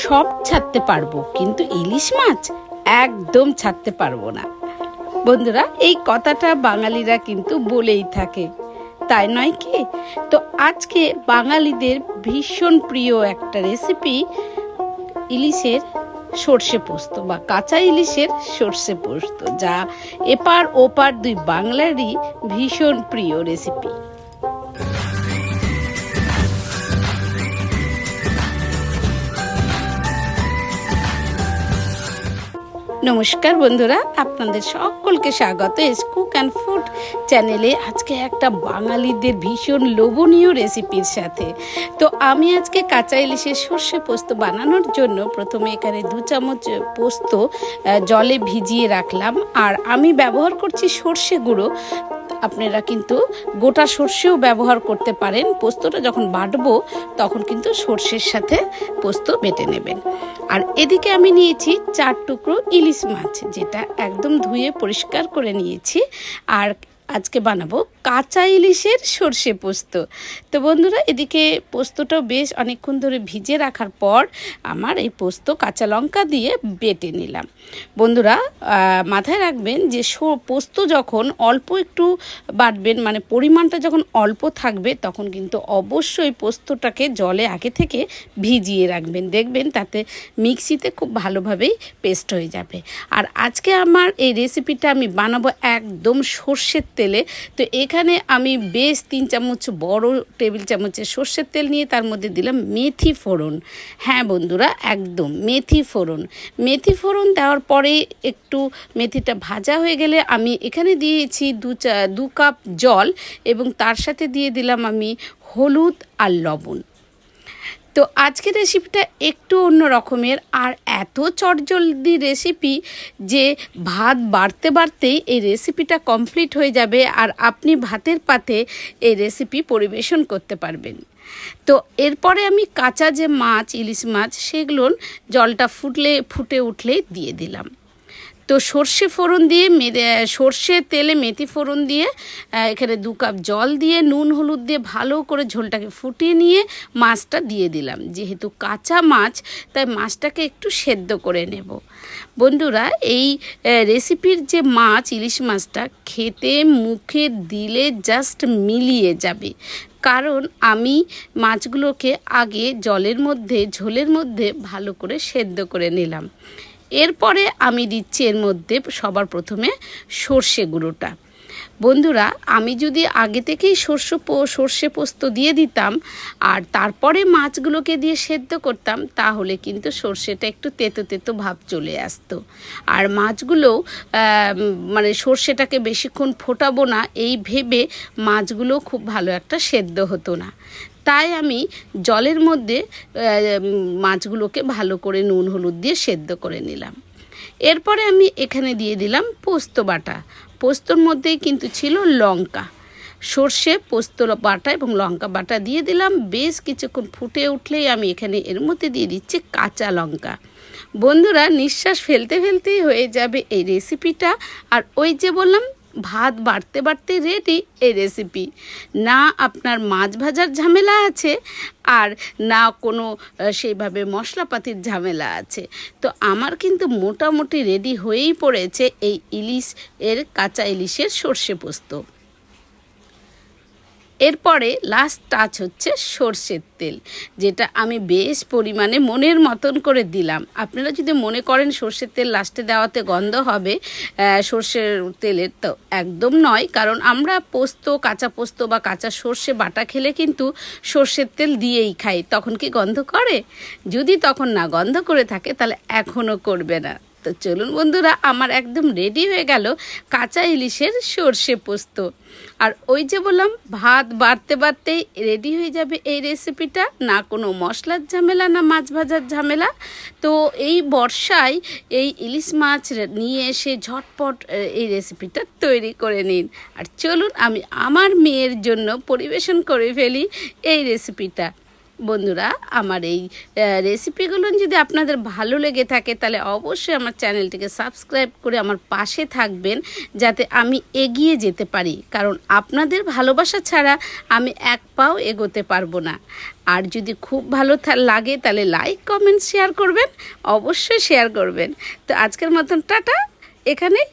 সব ছাড়তে পারবো, কিন্তু ইলিশ মাছ একদম ছাড়তে পারবো না। বন্ধুরা, এই কথাটা বাঙালিরা কিন্তু বলেই থাকে, তাই নয় কি? তো আজকে বাঙালিদের ভীষণ প্রিয় একটা রেসিপি, ইলিশের সর্ষে পোস্ত বা কাঁচা ইলিশের সর্ষে পোস্ত, যা এপার ওপার দুই বাংলারই ভীষণ প্রিয় রেসিপি। নমস্কার বন্ধুরা, আপনাদের সকলকে স্বাগত কুক অ্যান্ড ফুড চ্যানেলে। আজকে একটা বাঙালিদের ভীষণ লোভনীয় রেসিপির সাথে। তো আমি আজকে কাঁচা ইলিশের সর্ষে পোস্ত বানানোর জন্য প্রথমে এখানে 2 চামচ পোস্ত জলে ভিজিয়ে রাখলাম। আর আমি ব্যবহার করছি সর্ষে গুঁড়ো। আপনারা কিন্তু গোটা সর্ষেও ব্যবহার করতে পারেন। পোস্তটা যখন বাটবো তখন কিন্তু সর্ষের সাথে পোস্ত বেটে নেবেন। আর এদিকে আমি নিয়েছি 4 টুকরো ইলিশ মাছ, যেটা একদম ধুয়ে পরিষ্কার করে নিয়েছি। আর আজকে বানাবো কাঁচা ইলিশের সর্ষে পোস্ত। তো বন্ধুরা, এদিকে পোস্তটাও বেশ অনেকক্ষণ ধরে ভিজে রাখার পর আমার এই পোস্ত কাঁচা লঙ্কা দিয়ে বেটে নিলাম। বন্ধুরা, মাথায় রাখবেন যে পোস্ত যখন অল্প একটু বাটবেন, মানে পরিমাণটা যখন অল্প থাকবে, তখন কিন্তু অবশ্যই পোস্তটাকে জলে আগে থেকে ভিজিয়ে রাখবেন। দেখবেন তাতে মিক্সিতে খুব ভালোভাবেই পেস্ট হয়ে যাবে। আর আজকে আমার এই রেসিপিটা আমি বানাবো একদম সর্ষের তেলে। তো এখানে আমি বেশ 3 চামচ বড় টেবিল চামচের সর্ষের তেল নিয়ে তার মধ্যে দিলাম মেথি ফোড়ন। হ্যাঁ বন্ধুরা, একদম মেথি ফোড়ন। মেথি ফোড়ন দেওয়ার পরে একটু মেথিটা ভাজা হয়ে গেলে আমি এখানে দিয়েছি 2 কাপ জল, এবং তার সাথে দিয়ে দিলাম আমি হলুদ আর লবণ। তো আজকের রেসিপিটা একটু অন্য রকমের, আর এত চটজলদি রেসিপি যে ভাত বাড়তে বাড়তেই এই রেসিপিটা কমপ্লিট হয়ে যাবে, আর আপনি ভাতের পাতে এই রেসিপি পরিবেশন করতে পারবেন। তো এরপরে আমি কাঁচা যে মাছ, ইলিশ মাছ, সেগুলো জলটা ফুটে উঠলেই দিয়ে দিলাম। তো সর্ষে ফোড়ন দিয়ে সর্ষে তেলে মেথি ফোড়ন দিয়ে এখানে 2 কাপ জল দিয়ে নুন হলুদ দিয়ে ভালো করে ঝোলটাকে ফুটিয়ে নিয়ে মাছটা দিয়ে দিলাম। যেহেতু কাঁচা মাছ, তাই মাছটাকে একটু সেদ্ধ করে নেব। বন্ধুরা, এই রেসিপির যে মাছ, ইলিশ মাছটা খেতে মুখে দিলে জাস্ট মিলিয়ে যাবে। কারণ আমি মাছগুলোকে আগে ঝোলের মধ্যে ভালো করে সেদ্ধ করে নিলাম। এরপরে আমি দিচ্ছি এর মধ্যে সবার প্রথমে সর্ষে গুঁড়োটা। বন্ধুরা, আমি যদি আগে থেকেই সর্ষে পোস্ত দিয়ে দিতাম আর তারপরে মাছগুলোকে দিয়ে সেদ্ধ করতাম, তাহলে কিন্তু সর্ষেটা একটু তেতো তেতো ভাব চলে আসতো। আর মাছগুলোও মানে সর্ষেটাকে বেশিক্ষণ ফোটাবো না এই ভেবে মাছগুলো খুব ভালো একটা সেদ্ধ হতো না। তাই আমি জলের মধ্যে মাছগুলোকে ভালো করে নুন হলুদ দিয়ে সেদ্ধ করে নিলাম। এরপরে আমি এখানে দিয়ে দিলাম পোস্ত বাটা। পোস্তর মধ্যেই কিন্তু ছিল লঙ্কা, সর্ষে, পোস্ত বাটা এবং লঙ্কা বাটা দিয়ে দিলাম। বেশ কিছুক্ষণ ফুটে উঠলেই আমি এখানে এর মধ্যে দিয়ে দিচ্ছি কাঁচা লঙ্কা। বন্ধুরা, নিঃশ্বাস ফেলতে ফেলতেই হয়ে যাবে এই রেসিপিটা। আর ওই যে বললাম, ভাত বাড়তে বাড়তে রেডি এই রেসিপি। না আপনার মাছ ভাজার ঝামেলা আছে, আর না কোনো সেইভাবে মশলাপাতির ঝামেলা আছে। তো আমার কিন্তু মোটামুটি রেডি হয়েই পড়েছে এই কাঁচা ইলিশের সর্ষে পোস্ত। এরপরে লাস্ট টাচ হচ্ছে সর্ষের তেল, যেটা আমি বেশ পরিমাণে মনের মতন করে দিলাম। আপনারা যদি মনে করেন সর্ষের তেল লাস্টে দেওয়াতে গন্ধ হবে সর্ষের তেলের, তো একদম নয়। কারণ আমরা কাঁচা পোস্ত বা কাঁচা সর্ষে বাটা খেলে কিন্তু সর্ষের তেল দিয়েই খাই। তখন কি গন্ধ করে? যদি তখন না গন্ধ করে থাকে, তাহলে এখনও করবে না। তো চলুন বন্ধুরা, আমার একদম রেডি হয়ে গেল কাঁচা ইলিশের সর্ষে পোস্ত। আর ওই যে বললাম, ভাত বাড়তে বাড়তেই রেডি হয়ে যাবে এই রেসিপিটা। না কোনো মশলার ঝামেলা, না মাছ ভাজার ঝামেলা। তো এই বর্ষায় এই ইলিশ মাছ নিয়ে এসে ঝটপট এই রেসিপিটা তৈরি করে নিন। আর চলুন আমি আমার মেয়ের জন্য পরিবেশন করে ফেলি এই রেসিপিটা। বন্ধুরা, আমার এই রেসিপিগুলো যদি আপনাদের ভালো লেগে থাকে তাহলে অবশ্যই আমার চ্যানেলটিকে সাবস্ক্রাইব করে আমার পাশে থাকবেন, যাতে আমি এগিয়ে যেতে পারি। কারণ আপনাদের ভালোবাসা ছাড়া আমি এক পাও এগোতে পারবো না। আর যদি খুব ভালো লাগে তাহলে লাইক, কমেন্ট, শেয়ার করবেন, অবশ্যই শেয়ার করবেন। তো আজকের মতন টাটা, এখানেই